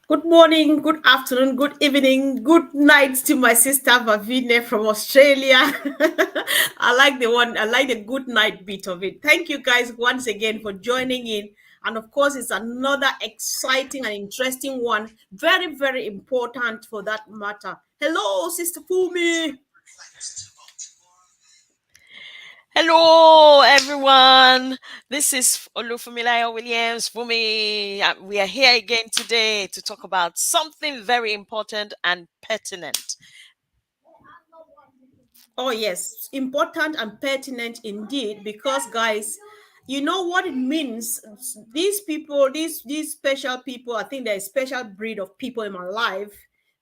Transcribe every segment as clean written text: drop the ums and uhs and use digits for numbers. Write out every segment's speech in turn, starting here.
Good morning, good afternoon, good evening, good night to my sister Vavine from Australia. I like the good night bit of it. Thank you guys once again for joining in. And of course, it's another exciting and interesting one. Very, very important for that matter. Hello, Sister Fumi. Hello, everyone. This is Olufumilaya Williams Fumi. We are here again today to talk about something very important and pertinent. Oh, yes, important and pertinent indeed, because guys, you know what it means. These people, these special people, I think they're a special breed of people in my life.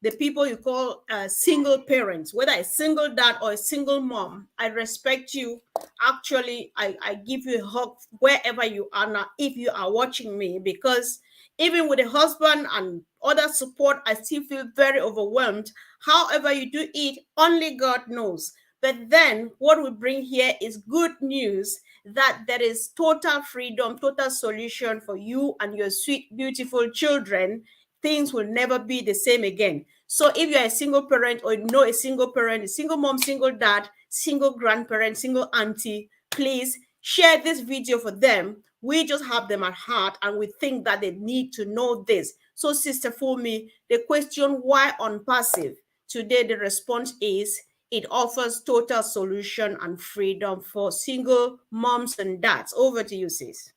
The people you call single parents, whether a single dad or a single mom, I respect you. Actually, I give you a hug wherever you are now, if you are watching me, because even with a husband and other support, I still feel very overwhelmed. However, you do it, only God knows. But then what we bring here is good news that there is total freedom, total solution for you and your sweet, beautiful children. Things will never be the same again. So if you're a single parent or you know a single parent, a single mom, single dad, single grandparent, single auntie, please share this video for them. We just have them at heart and we think that they need to know this. So, Sister Fumi, the question why on passive? Today, the response is it offers total solution and freedom for single moms and dads. Over to you, sis.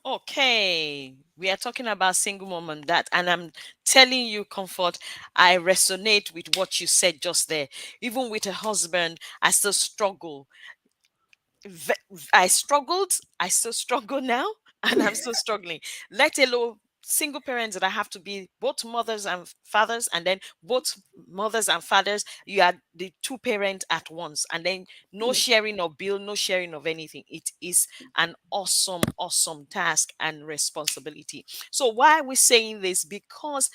Okay, we are talking about single mom and that, and I'm telling you, comfort, I resonate with what you said just there. Even with a husband, I still struggle. I struggled. I still struggle now, and I'm still struggling. Let alone single parents that I have to be both mothers and fathers, and then both mothers and fathers. You are the two parents at once, and then no sharing of bill, no sharing of anything. It is an awesome, awesome task and responsibility. So why are we saying this? Because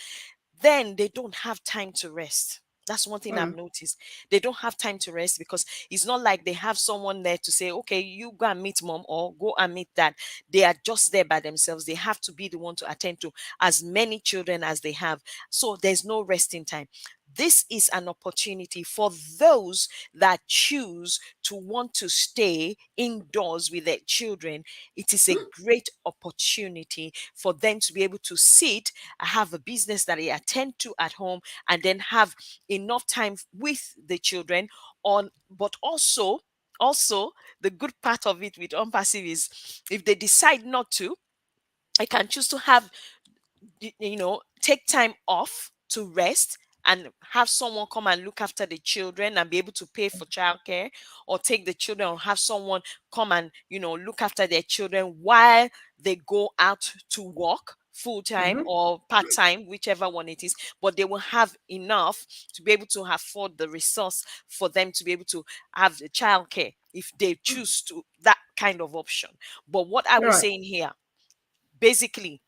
then they don't have time to rest. That's one thing I've Mm, noticed. They don't have time to rest because it's not like they have someone there to say, okay, you go and meet mom or go and meet dad. They are just there by themselves. They have to be the one to attend to as many children as they have. So there's no resting time. This is an opportunity for those that choose to want to stay indoors with their children. It is a great opportunity for them to be able to sit, have a business that they attend to at home, and then have enough time with the children on. But also the good part of it with unpassive is if they decide not to, I can choose to have take time off to rest and have someone come and look after the children and be able to pay for childcare, or take the children or have someone come and look after their children while they go out to work full time mhm. or part time, whichever one it is. But they will have enough to be able to afford the resource for them to be able to have the childcare if they choose to that kind of option. But what are we Right. saying here? Basically,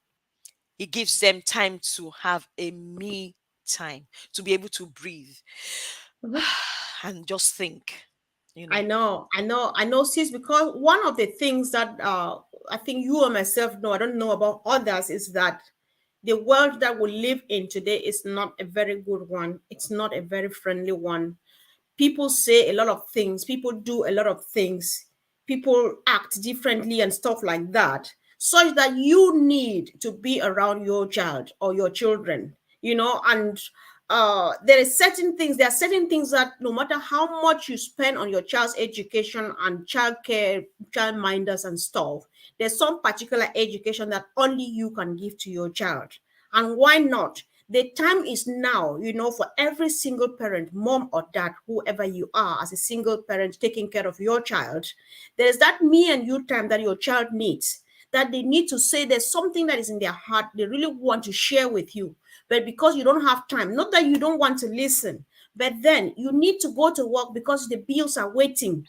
it gives them time to have a me time, to be able to breathe Mhm. and just think, you I know. know, I know, sis, because one of the things that I think you and myself know, I don't know about others, is that the world that we live in today is not a very good one. It's not a very friendly one. People say a lot of things, people do a lot of things, people act differently and stuff like that, such that you need to be around your child or your children, and there are certain things that no matter how much you spend on your child's education and child care, child minders and stuff, there's some particular education that only you can give to your child. And why not? The time is now, for every single parent, mom or dad, whoever you are, as a single parent taking care of your child. There's that me and you time that your child needs, that they need to say there's something that is in their heart they really want to share with you. But because you don't have time, not that you don't want to listen, but then you need to go to work because the bills are waiting.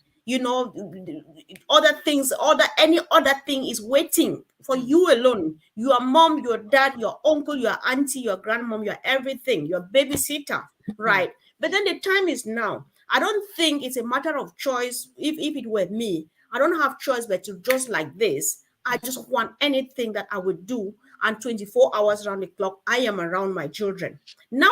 Other things, any other thing is waiting for Mm, you alone. Your mom, your dad, your uncle, your auntie, your grandmom, your everything, your babysitter, mm, right? But then the time is now. I don't think it's a matter of choice. If it were me, I don't have choice but to just like this. I just want anything that I would do. and 24 hours around the clock, I am around my children.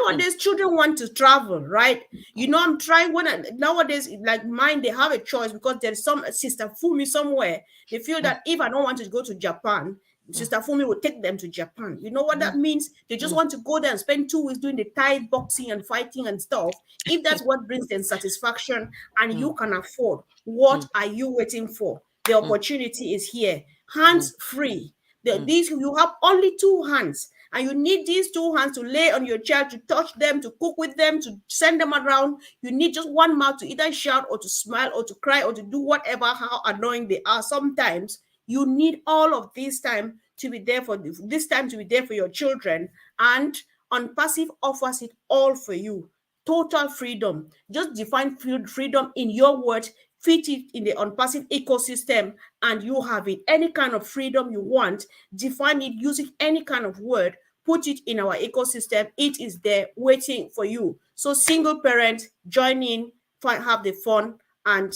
mm, Nowadays, children want to travel, right? I'm trying nowadays, like mine, they have a choice because there's some sister Fumi somewhere. They feel mm, that if I don't want to go to Japan, mm, Sister Fumi will take them to Japan. You know what mm, that means? They just mm, want to go there and spend 2 weeks doing the Thai boxing and fighting and stuff. If that's what brings them satisfaction and mm, you can afford, what mm, are you waiting for? The mm, opportunity is here. mm, Hands free. mm. These you have only two hands, and you need these two hands to lay on your child, to touch them, to cook with them, to send them around. You need just one mouth to either shout or to smile or to cry or to do whatever, how annoying they are sometimes. You need all of this time to be there for this time to be there for your children, and OnPassive offers it all for you. Total freedom. Just define freedom in your words, fit it in the OnPassive ecosystem, and you have it. Any kind of freedom you want, define it using any kind of word, put it in our ecosystem. It is there waiting for you. So single parents, join in, have the fun, and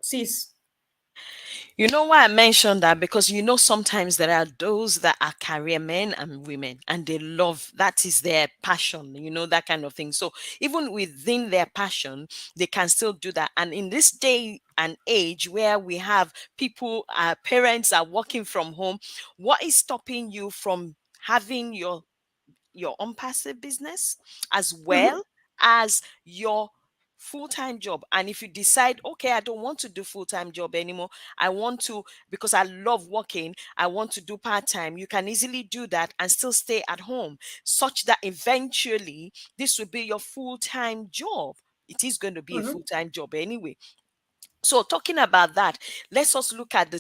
sis. You know why I mentioned that? Because sometimes there are those that are career men and women, and they love that is their passion, that kind of thing. So even within their passion, they can still do that. And in this day and age where we have people, parents are working from home, what is stopping you from having your own passive business as Mhm, well as your full-time job? And if you decide, okay, I don't want to do full-time job anymore, I want to, because I love working, I want to do part-time, you can easily do that and still stay at home, such that eventually this will be your full-time job. It is going to be a mhm, full-time job anyway. So talking about that, let's also look at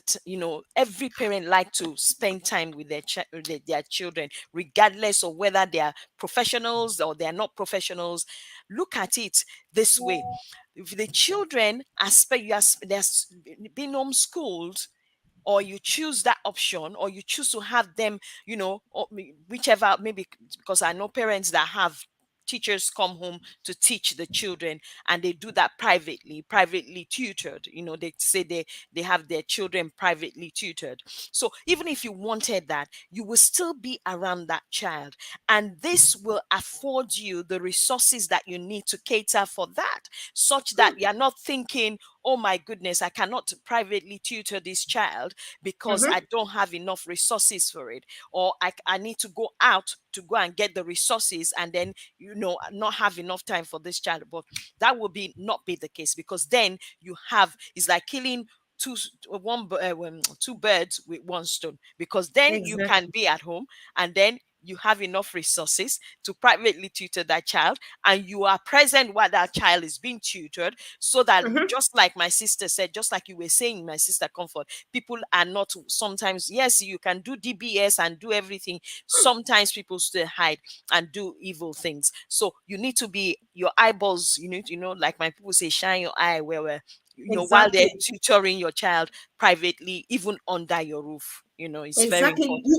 every parent like to spend time with their children, regardless of whether they are professionals or they are not professionals. Look at it this way: if the children are they're being homeschooled, or you choose that option, or you choose to have them, or whichever, maybe, because I know parents that have teachers come home to teach the children, and they do that privately tutored. They say they have their children privately tutored. So even if you wanted that, you will still be around that child, and this will afford you the resources that you need to cater for that, such that you're not thinking, oh my goodness, I cannot privately tutor this child because mhm. I don't have enough resources for it, or I need to go out to go and get the resources, and then not have enough time for this child. But that will be not be the case, because then you have, it's like killing two birds with one stone, because then you can Exactly. be at home, and then you have enough resources to privately tutor that child, and you are present while that child is being tutored, so that, Mhm. just like my sister said, just like you were saying, my sister Comfort, people are not, sometimes, yes, you can do DBS and do everything, sometimes people still hide and do evil things. So you need to be, your eyeballs, like my people say, shine your eye where while they're Exactly. tutoring your child privately, even under your roof. It's very Exactly. important.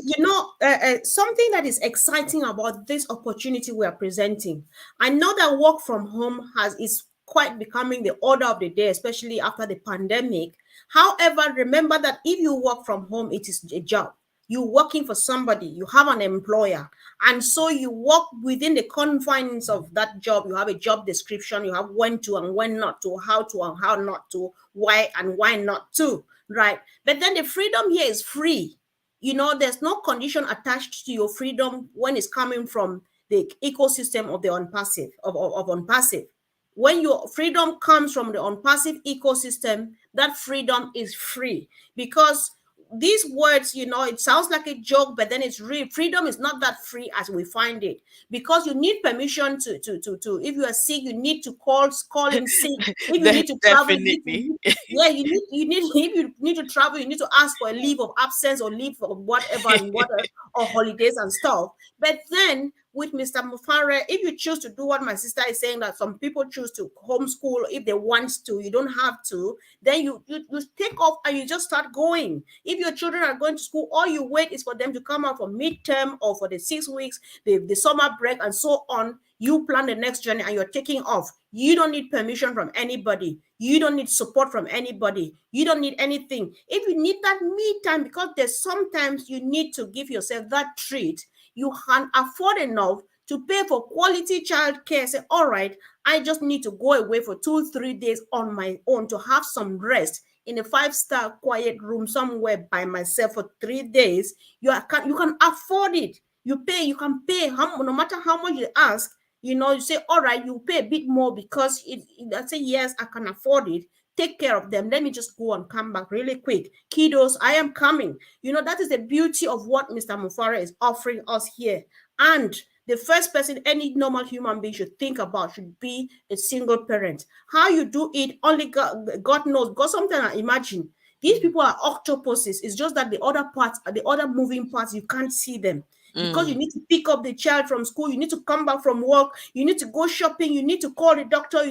Something that is exciting about this opportunity we are presenting. I know that work from home is quite becoming the order of the day, especially after the pandemic. However, remember that if you work from home, it is a job. You're working for somebody, you have an employer, and so you work within the confines of that job. You have a job description, you have when to and when not to and how not to, why and why not to, right? But then the freedom here is free. There's no condition attached to your freedom when it's coming from the ecosystem of the ONPASSIVE, of ONPASSIVE. When your freedom comes from the ONPASSIVE ecosystem, that freedom is free. Because these words, it sounds like a joke, but then it's real. Freedom is not that free as we find it, because you need permission to if you are sick, you need to call in sick. If you need to travel, you need Definitely. to, yeah, you need if you need to travel, you need to ask for a leave of absence or leave of whatever and whatever, or holidays and stuff. But then with Mr. Mufare, if you choose to do what my sister is saying, that some people choose to homeschool if they want to, you don't have to, then you take off and you just start going. If your children are going to school, all you wait is for them to come out for midterm or for the 6 weeks, the summer break, and so on. You plan the next journey and you're taking off. You don't need permission from anybody. You don't need support from anybody. You don't need anything. If you need that me time, because there's sometimes you need to give yourself that treat, you can afford enough to pay for quality child care. Say, all right, I just need to go away for 2, 3 days on my own to have some rest in a five-star quiet room somewhere by myself for 3 days. You can afford it. You can pay no matter how much you ask. You say, all right, you pay a bit more because I say, yes, I can afford it. Take care of them. Let me just go and come back really quick. Kiddos, I am coming. That is the beauty of what Mr. Mufara is offering us here. And the first person any normal human being should think about should be a single parent. How you do it, only God knows. Because sometimes I imagine these Mm. people are octopuses. It's just that the other parts, the other moving parts, you can't see them because you Mm. need to pick up the child from school. You need to come back from work. You need to go shopping. You need to call the doctor.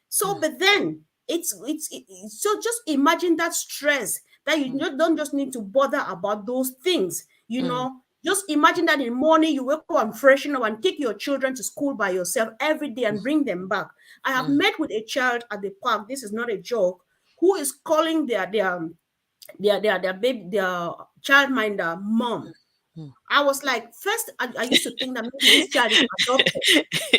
So, but then so just imagine that stress that you Mm. don't just need to bother about those things. Mm. Just imagine that in the morning you wake up and freshen up and take your children to school by yourself every day and bring them back. I have Mm. met with a child at the park. This is not a joke. Who is calling their baby, their childminder mom. Mm. I was like, first, I used to think that maybe this child is adopted.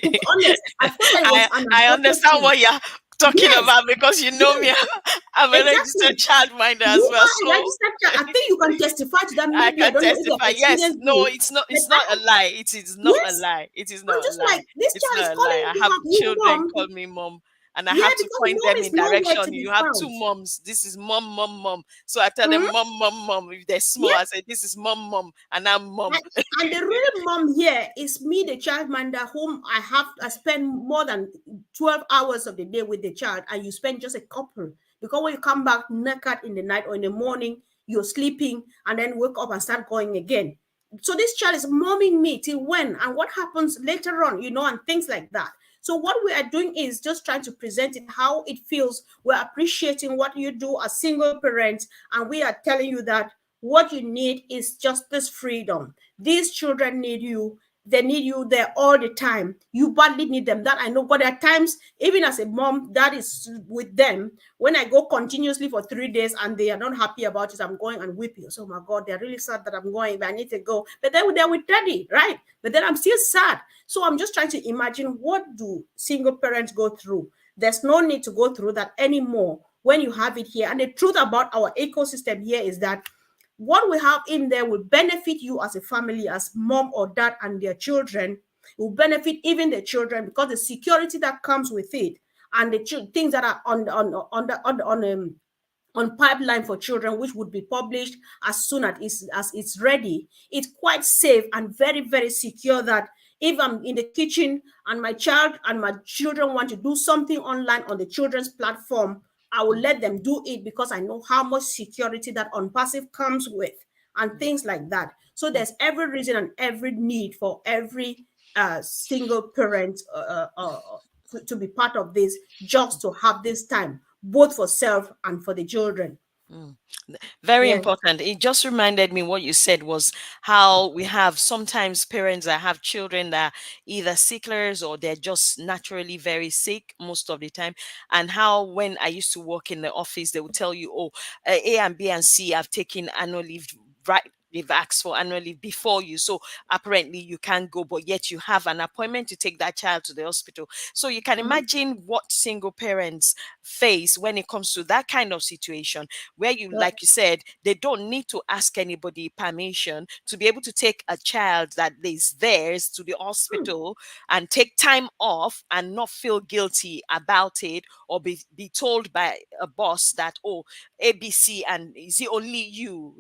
To be honest, I thought that it was an I adopted understand thing. what you're talking Yes, about because you know me. yes, I'm a registered exactly. childminder You as well, are a so registered child. I think you can testify to that. I Maybe I can don't know if you testify. have Yes, experienced no, it, it's not. but It's not a lie. It is not a yes, lie. It is I'm not a just lie. like, this It's child is not a lie. calling I have you children mom. call me mom, and I Yeah, have to because point mom them is in nowhere to direction. be You have two found. moms. This is mom, mom, mom. So I tell them Mhm. mom, mom, mom. If they're small, Yeah, I say this is mom, mom, and I'm mom. And, and the real mom here is me, the childminder, whom I spend more than 12 hours of the day with the child, and you spend just a couple. Because when you come back naked in the night or in the morning, you're sleeping and then wake up and start going again. So this child is momming me till when and what happens later on, and things like that. So what we are doing is just trying to present it how it feels. We're appreciating what you do as single parents, and we are telling you that what you need is just this freedom. These children need you. They need you there all the time. You badly need them. That I know. But at times, even as a mom, that is with them. When I go continuously for 3 days and they are not happy about it, I'm going and weeping. So, my God, they're really sad that I'm going, but I need to go. But then they're with daddy, right? But then I'm still sad. So I'm just trying to imagine, what do single parents go through? There's no need to go through that anymore when you have it here. And the truth about our ecosystem here is that what we have in there will benefit you as a family, as mom or dad and their children. It will benefit even the children because the security that comes with it, and the things that are on pipeline for children, which would be published as soon as it's ready. It's quite safe and very, very secure that if I'm in the kitchen and my child and my children want to do something online on the children's platform, I will let them do it because I know how much security that ONPASSIVE comes with and things like that. So there's every reason and every need for every single parent to be part of this, just to have this time, both for self and for the children. Mm. Very Yeah. important. It just reminded me what you said was how we have sometimes parents that have children that are either sicklers or they're just naturally very sick most of the time. And how when I used to work in the office, they would tell you, oh, A and B and C have taken annual leave, right? They've asked for annual leave before you. So apparently you can't go, but yet you have an appointment to take that child to the hospital. So you can Mhm. imagine what single parents face when it comes to that kind of situation where you, Yeah. like you said, they don't need to ask anybody permission to be able to take a child that is theirs to the Hmm. hospital and take time off and not feel guilty about it, or be told by a boss that, oh, ABC, and is it only you?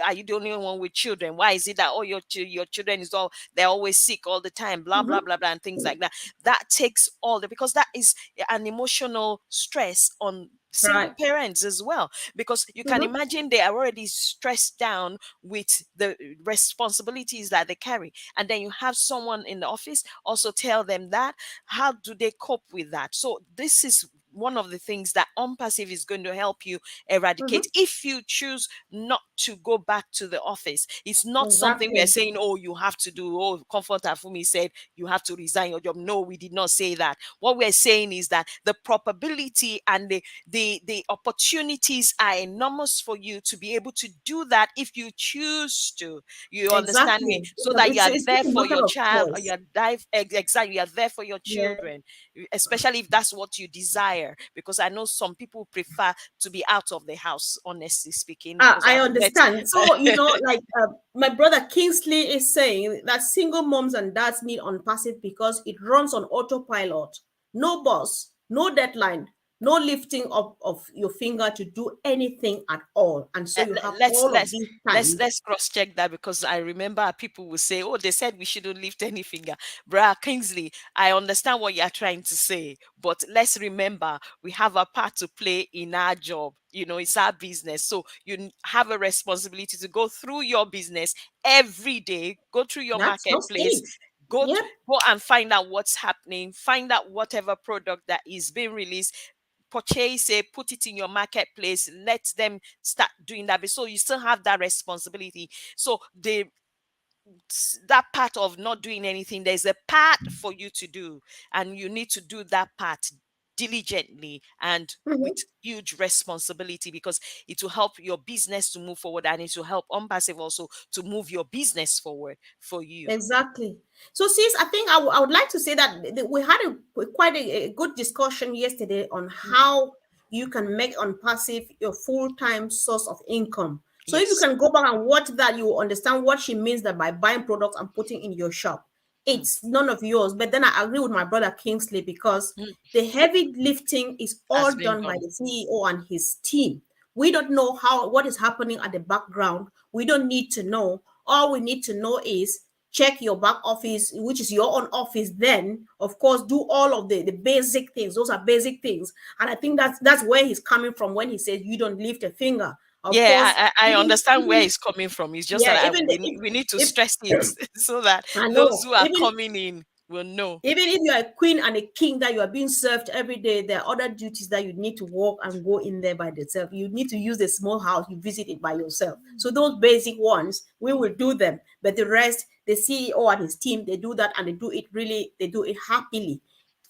Are you the only one with children? Why is it that all your children is all they're always sick all the time? Blah blah Mhm. blah blah and things like that. That takes all the because that is an emotional stress on single Right. parents as well, because you can Mhm. imagine they are already stressed down with the responsibilities that they carry, and then you have someone in the office also tell them that. How do they cope with that? So this is one of the things that ONPASSIVE is going to help you eradicate Mhm. if you choose not to go back to the office. It's not something we are Exactly. saying, oh, you have to do. Oh, Comfort Afumi said you have to resign your job. No, we did not say that. What we're saying is that the probability and the opportunities are enormous for you to be able to do that if you choose to. You understand me? Exactly. So that you are It's there just a for your matter of child, or you choice. are exactly, you are there for your Yeah. children, especially if that's what you desire. Because I know some people prefer to be out of the house, honestly speaking, because I I've met. understand. So, like my brother Kingsley is saying that single moms and dads need on passive because it runs on autopilot. No boss, no deadline, no lifting up of your finger to do anything at all. And so Uh, you le- have let's all of let's these times. let's cross check that, because I remember people will say, "Oh, they said we shouldn't lift any finger." Bruh Kingsley, I understand what you're trying to say, but let's remember we have a part to play in our job. It's our business, so have a responsibility to go through your business every day. Go through your That's just marketplace. it. Go Yep. go and find out what's happening. Find out whatever product that is being released, purchase it, put it in your marketplace, let them start doing that. So you still have that responsibility. So that part of not doing anything, there's a part for you to do, and you need to do that part diligently and with Mhm. huge responsibility, because it will help your business to move forward, and it will help OnPassive also to move your business forward for you. Exactly. So, sis, I think I would like to say that we had quite a good discussion yesterday on Mm, how you can make on passive your full-time source of income. So, if you yes. can go back and watch that, you will understand what she means that by buying products and putting in your shop, Mm, it's none of yours. But then I agree with my brother Kingsley because mm, the heavy lifting is has all been done by done. the CEO and his team. We don't know what is happening at the background. We don't need to know. All we need to know is check your back office, which is your own office. Then of course do all of the basic things. Those are basic things, and I think that's where he's coming from when he says you don't lift a finger. Of Yeah, course, I understand where even it's coming from. It's just yeah, that even we need to if stress it so that I those know, who are coming in will know. even if you are a queen and a king that you are being served every day, there are other duties that you need to walk and go in there by yourself. You need to use the small house, you visit it by yourself. So those basic ones, we will do them. But the rest, the CEO and his team, they do that and they do it happily.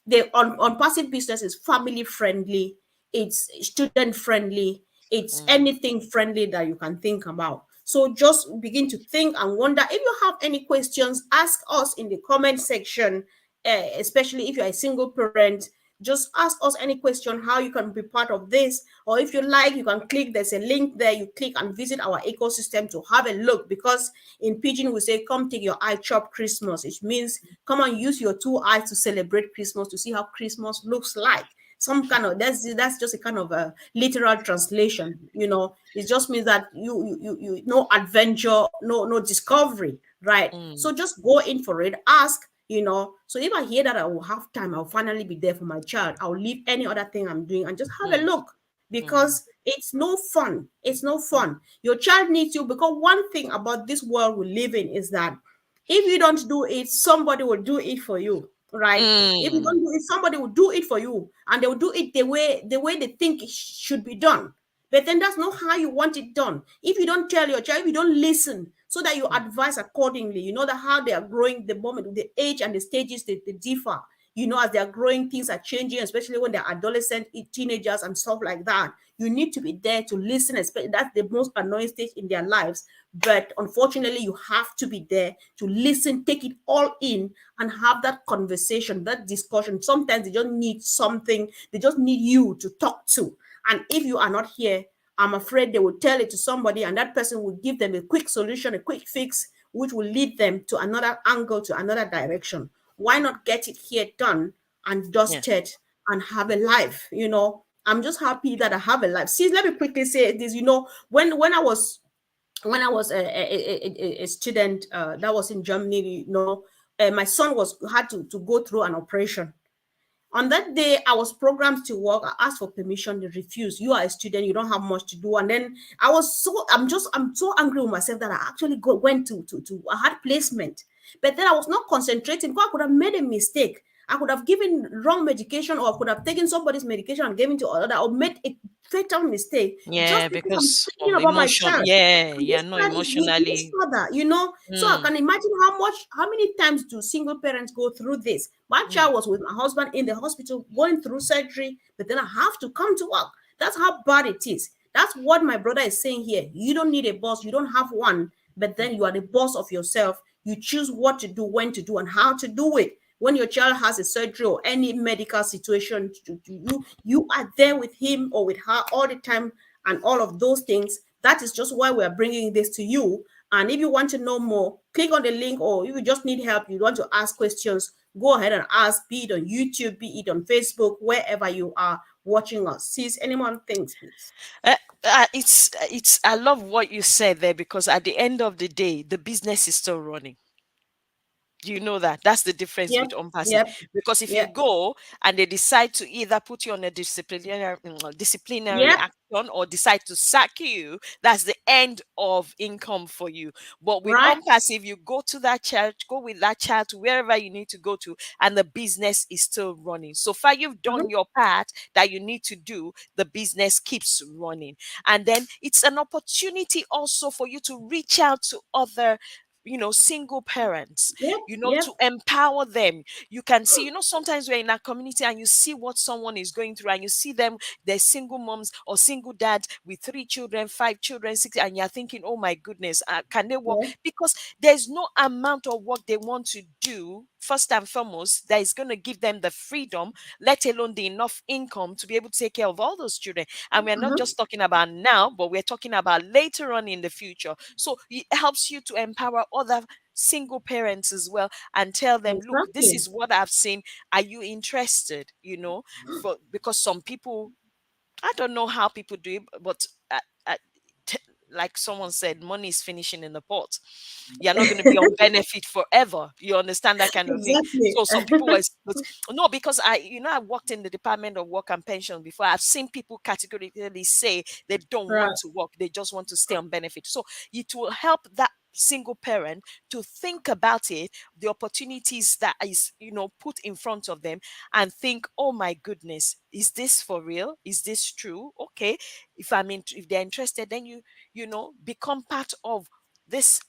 The on passive business is family friendly, it's student friendly, it's Mm, anything friendly that you can think about. So just begin to think and wonder. If you have any questions, ask us in the comment section, especially if you're a single parent. Just ask us any question how you can be part of this, or if you like, you can click, there's a link there, you click and visit our ecosystem to have a look. Because in pidgin we say come take your eye chop Christmas. It means come and use your two eyes to celebrate Christmas, to see how Christmas looks like. Some kind of that's just a kind of a literal translation. It just means that you no adventure, no discovery, right? mm, So just go in for it, ask. So if I hear that I will have time, I'll finally be there for my child. I'll leave any other thing I'm doing and just have a mm, look, mm, because it's no fun. It's no fun. Your child needs you, because one thing about this world we live in is that if you don't do it, somebody will do it for you, right? If you mm, don't do it, somebody will do it for you, and they will do it the way they think it should be done. But then that's not how you want it done. If you don't tell your child, if you don't listen, so that you mm, advise accordingly, you know that how they are growing, the moment, the age and the stages, they differ. As they are growing, things are changing, especially when they're adolescent, teenagers, and stuff like that. You need to be there to listen, especially that's the most annoying stage in their lives. But unfortunately, you have to be there to listen, take it all in, and have that conversation, that discussion. Sometimes they just need something, they just need you to talk to. And if you are not here, I'm afraid they will tell it to somebody, and that person will give them a quick solution, a quick fix, which will lead them to another angle, to another direction. Why not get it here done and yeah. dusted and have a life? I'm just happy that I have a life. See, let me quickly say this. When I was a student that was in Germany, my son had to go through an operation. On that day, I was programmed to work. I asked for permission. They refused. You are a student. You don't have much to do. And then I'm so angry with myself that I actually went to I had placement. But then I was not concentrating because I could have made a mistake. I could have given wrong medication, or I could have taken somebody's medication and given to another, or made a fatal mistake just Yeah, because I'm because thinking of about my emotion. child. Yeah, And you're this not child is with his emotionally. father, you know. So I Mm, can imagine how many times do single parents go through this. My mm, child was with my husband in the hospital going through surgery, but then I have to come to work. That's how bad it is. That's what my brother is saying here. You don't need a boss, you don't have one, but mm. then you are the boss of yourself. You choose what to do, when to do, and how to do it. When your child has a surgery or any medical situation, you are there with him or with her all the time, and all of those things. That is just why we are bringing this to you. And if you want to know more, click on the link, or if you just need help, you want to ask questions, go ahead and ask, be it on YouTube, be it on Facebook, wherever you are watching us. Sis, any more things, please? It's. I love what you said there, because at the end of the day, the business is still running. Do you know that? That's the difference Yep, with unpassive. yep, Because if you yep, go and they decide to either put you on a disciplinary yep, action, or decide to sack you, that's the end of income for you. But with right? unpassive, you go to that child, go with that child to wherever you need to go to, and the business is still running. So far, you've done Mhm, your part that you need to do. The business keeps running, and then it's an opportunity also for you to reach out to other, single parents, yep, to yep, empower them. You can see, sometimes we're in a community and you see what someone is going through, and you see them, they're single moms or single dads with 3 children, 5 children, six, and you're thinking, oh my goodness, can they work? yep, Because there's no amount of work they want to do, first and foremost, that is going to give them the freedom, let alone the enough income to be able to take care of all those children. And we're not mhm, just talking about now, but we're talking about later on in the future. So it helps you to empower other single parents as well, and tell them, look, this exactly. is what I've seen. Are you interested? For because some people, I don't know how people do it, but t- like someone said, money is finishing in the pot. You're not going to be on benefit forever. You understand that kind of thing. Exactly. So some people were, no, because I worked in the Department of Work and Pension before. I've seen people categorically say they don't Right. want to work, they just want to stay on benefit. So it will help that single parent to think about it, the opportunities that is, put in front of them, and think, oh my goodness, is this for real? Is this true? Okay, if they're interested, then become part of this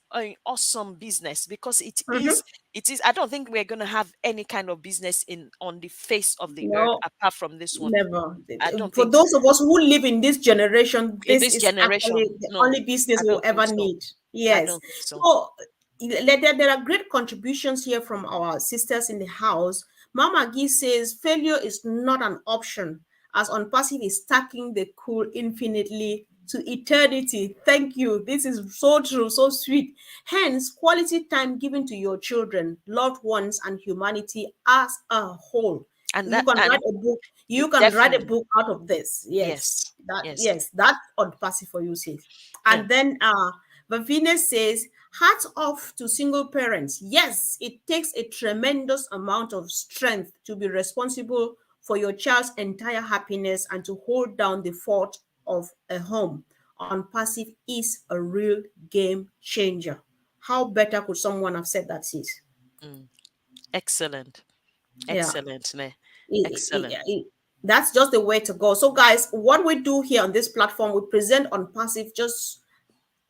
awesome business, because Mhm. it is. I don't think we're going to have any kind of business in on the face of the earth No, apart from this one. never. I don't For think so. those of us who live in this generation, In this this is generation, actually the no, only business I we'll don't think ever so. need. I Yes. don't think so. So there are great contributions here from our sisters in the house. Mama G says failure is not an option, as Unpassive is stacking the cool infinitely to eternity. Thank you. This is so true, so sweet. Hence, quality time given to your children, loved ones, and humanity as a whole. And You that, can write and a book. You can write a definitely, book out of this. Yes, yes, yes, that's on passive for you, sis. yeah. And then Vavine says, hats off to single parents. Yes, it takes a tremendous amount of strength to be responsible for your child's entire happiness and to hold down the fort of a home. On passive is a real game changer. How better could someone have said that, sis? Mm. Excellent, Yeah. excellent, ne? it- Excellent. it- it- that's just the way to go. So, guys, what we do here on this platform, we present on passive just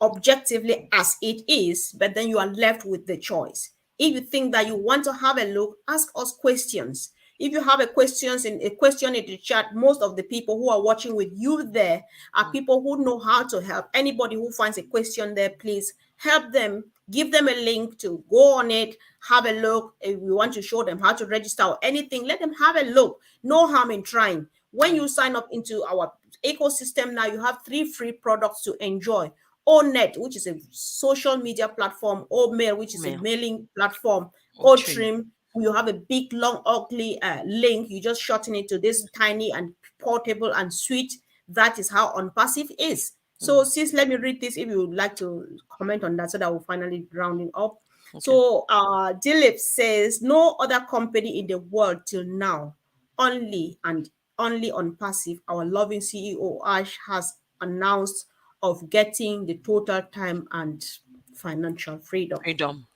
objectively as it is, but then you are left with the choice. If you think that you want to have a look, ask us questions. If you have a question in the chat, most of the people who are watching with you there are Mm. people who know how to help. Anybody who finds a question there, please help them. Give them a link to go on it, have a look. If you want to show them how to register or anything, let them have a look. No harm in trying. When Mm. you sign up into our ecosystem now, you have 3 free products to enjoy. ONET, which is a social media platform, OMail, which is a Mail, mailing platform, trim. OTrim, you have a big, long, ugly link. You just shorten it to this tiny and portable and sweet. That is how Unpassive is. So, Mm. sis, let me read this if you would like to comment on that so that we'll finally rounding up. Okay. So, Dilip says, no other company in the world till now, only and only on passive, our loving CEO Ash has announced of getting the total time and financial freedom. Freedom.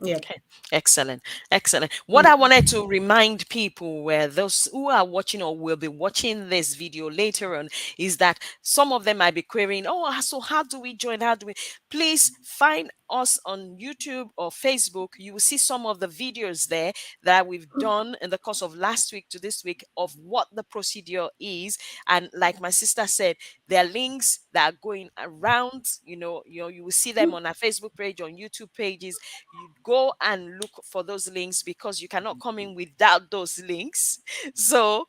Yeah. Okay, excellent, excellent. What I wanted to remind people, where those who are watching or will be watching this video later on, is that some of them might be querying, "Oh, so how do we join? How do we?" Please find us on YouTube or Facebook. You will see some of the videos there that we've done in the course of last week to this week of what the procedure is. And like my sister said, there are links that are going around. You will see them on our Facebook page, on YouTube pages. You go and look for those links, because you cannot come in without those links. So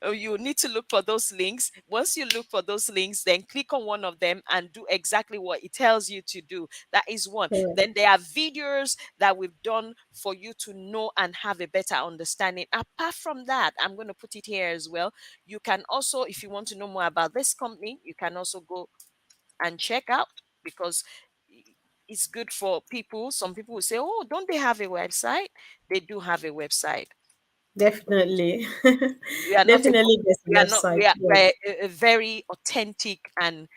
you need to look for those links. Once you look for those links, then click on one of them and do exactly what it tells you to do. That is one. Correct. Then there are videos that we've done for you to know and have a better understanding. Apart from that, I'm going to put it here as well. You can also, if you want to know more about this company, you can also go and check out, because it's good for people. Some people will say, "Oh, don't they have a website?" They do have a website. Definitely. We are not a Definitely there's a we are not website. we're Yes. a very authentic and,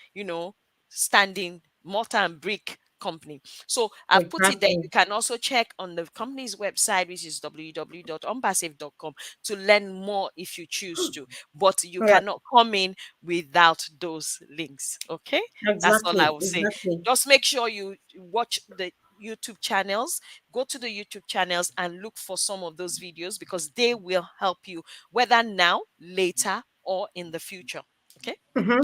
standing mortar and brick company. So I've put it there. Exactly. You can also check on the company's website, which is www.onpassive.com, to learn more if you choose to. But you Correct. cannot come in without those links. Okay, that's all I Exactly. will say. Exactly. Just make sure you watch the YouTube channels. Go to the YouTube channels and look for some of those videos, because they will help you, whether now, later, or in the future. Okay. Mm-hmm.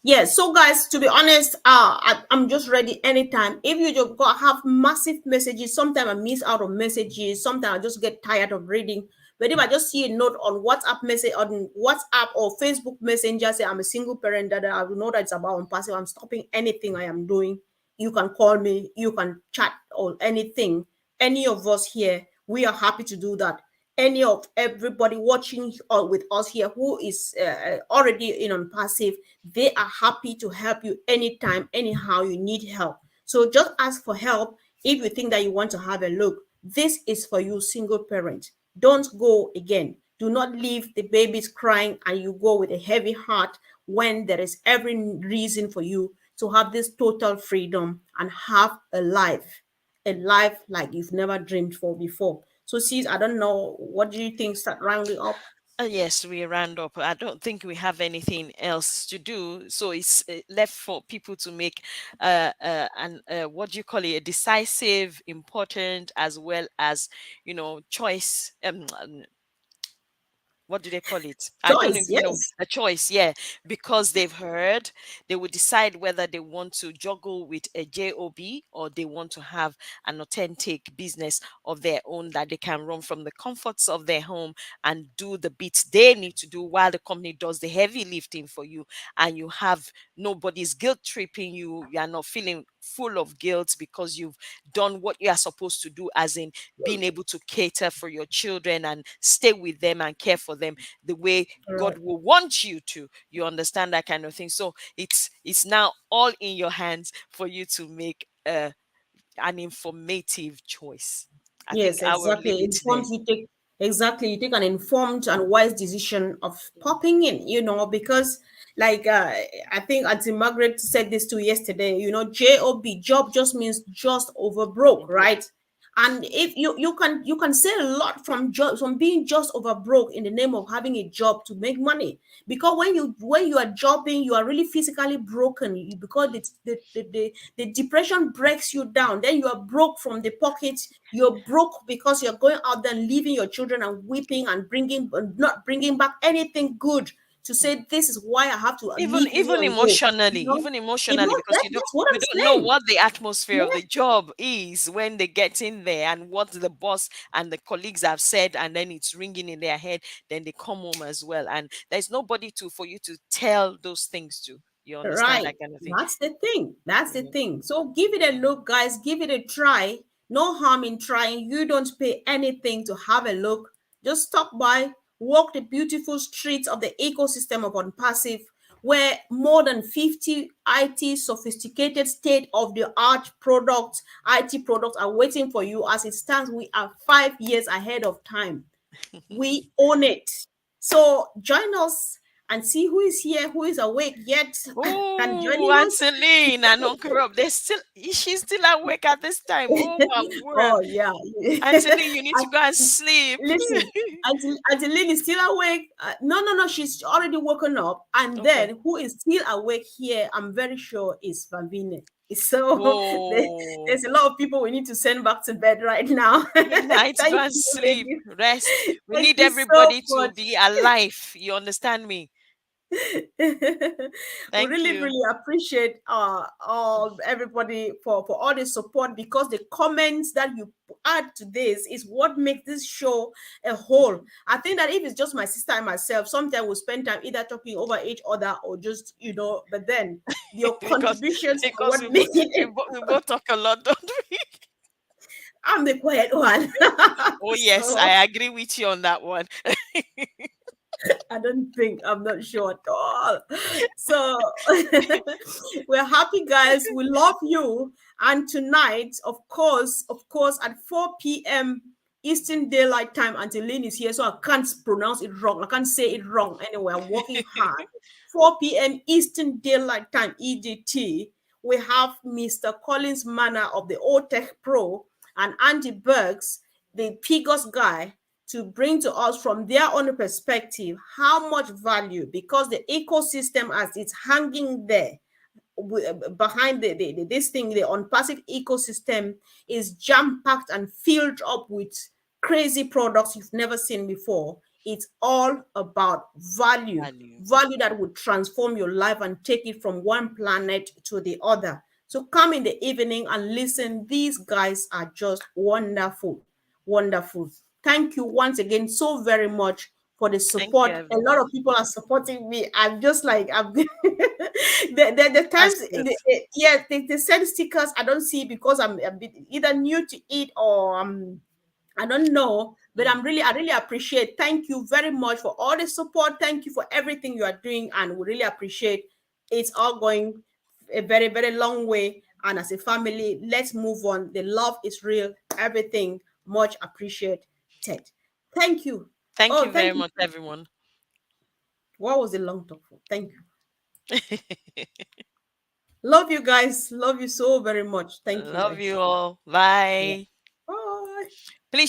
Yeah, so guys, to be honest, I'm just ready anytime. If you just got have massive messages, sometimes I miss out on messages, sometimes I just get tired of reading. But if I just see a note on WhatsApp message, on WhatsApp or Facebook Messenger, say I'm a single parent, that I will know that it's about passive. I'm stopping anything I am doing. You can call me, you can chat or anything. Any of us here, we are happy to do that. Any of everybody watching or with us here who is already in on passive, they are happy to help you anytime, anyhow you need help. So just ask for help if you think that you want to have a look. This is for you, single parent. Don't go again. Do not leave the babies crying and you go with a heavy heart when there is every reason for you to have this total freedom and have a life like you've never dreamed for before. So, sis, I don't know. What do you think? Start rounding up. Yes, we round up. I don't think we have anything else to do, so it's left for people to make an what do you call it, a decisive, important, as well as, choice. What do they call it? I don't Choice, even know. yes. A choice, yeah, because they've heard, they will decide whether they want to juggle with a job, or they want to have an authentic business of their own that they can run from the comforts of their home and do the bits they need to do, while the company does the heavy lifting for you, and you have nobody's guilt tripping you. You are not feeling full of guilt because you've done what you are supposed to do, as in being able to cater for your children and stay with them and care for them the way God Right. will want you to. You understand that kind of thing. So it's now all in your hands for you to make an informative choice. I think Yes, I will leave exactly. it there. Informed you take exactly you take an informed and wise decision of popping in, because like I think Auntie Margaret said this too yesterday, job job just means just over broke, Mhm. right? And if you can say a lot from being just over broke in the name of having a job to make money, because when you are jobbing you are really physically broken, because the depression breaks you down, then you are broke from the pocket. You're broke because you're going out there and leaving your children and weeping and not bringing back anything good to say this is why I have to even leave you even and go. emotionally even emotionally, because That's what you I'm don't know saying. what the atmosphere of Yeah, the job is when they get in there, and what the boss and the colleagues have said, and then it's ringing in their head. Then they come home as well, and there's nobody to for you to tell those things to. You understand right. that kind of thing? That's the thing. That's the Yeah. thing. So give it a look, guys. Give it a try. No harm in trying. You don't pay anything to have a look. Just stop by, walk the beautiful streets of the ecosystem of Unpassive, where more than 50 IT sophisticated state of the art products, IT products are waiting for you. As it stands, we are 5 years ahead of time. We own it. So join us and see who is here, who is awake yet and Oh, joining Aunt us. Celine and Uncle Rob, they're still, she's still awake at this time. Oh my word. Oh yeah. Aunt Celine, you need to And go and sleep. listen, until Lynn is still awake. No, no, no. She's already woken up. And Okay. then who is still awake here? I'm very sure is Vavine. So Oh, there's a lot of people we need to send back to bed right now. good night. Go Thank and you, sleep. ladies. Rest. We Thank need you so everybody to much. be alive. You understand me? We Thank really, you. really appreciate all everybody for all the support, because the comments that you add to this is what makes this show a whole. I think that if it's just my sister and myself, sometimes we spend time either talking over each other or just, but then your because contributions are because what make it. we both talk a lot, don't we? I'm the quiet one. Oh yes, So I agree with you on that one. I don't think, I'm not sure at all. So we're happy, guys. We love you. And tonight, of course, at 4 p.m. Eastern Daylight Time, until Lynn is here, so I can't pronounce it wrong. I can't say it wrong anyway. I'm working hard. 4 p.m. Eastern Daylight Time, EDT. We have Mr. Collins Manor of the Old Tech Pro and Andy Bergs, the Pigos guy, to bring to us from their own perspective how much value, because the ecosystem as it's hanging there behind this thing, the unpassive ecosystem is jam packed and filled up with crazy products you've never seen before. It's all about value, Value. value that would transform your life and take it from one planet to the other. So come in the evening and listen. These guys are just wonderful, wonderful. Thank you once again so very much for the Thank you, support. A lot of everyone. people are supporting me. I'm just like, I'm the times, That's good. yeah, they send stickers. I don't see because I'm a bit either new to it or I don't know. But Mm. I really appreciate. Thank you very much for all the support. Thank you for everything you are doing, and we really appreciate. It's all going a very, very long way. And as a family, let's move on. The love is real. Everything much appreciated. Thank you. Thank Oh, you thank very you. much, everyone. What was the long talk for? Thank you. Love you guys. Love you so very much. Thank you. Love Guys. you all. Yeah. Bye. Bye. Please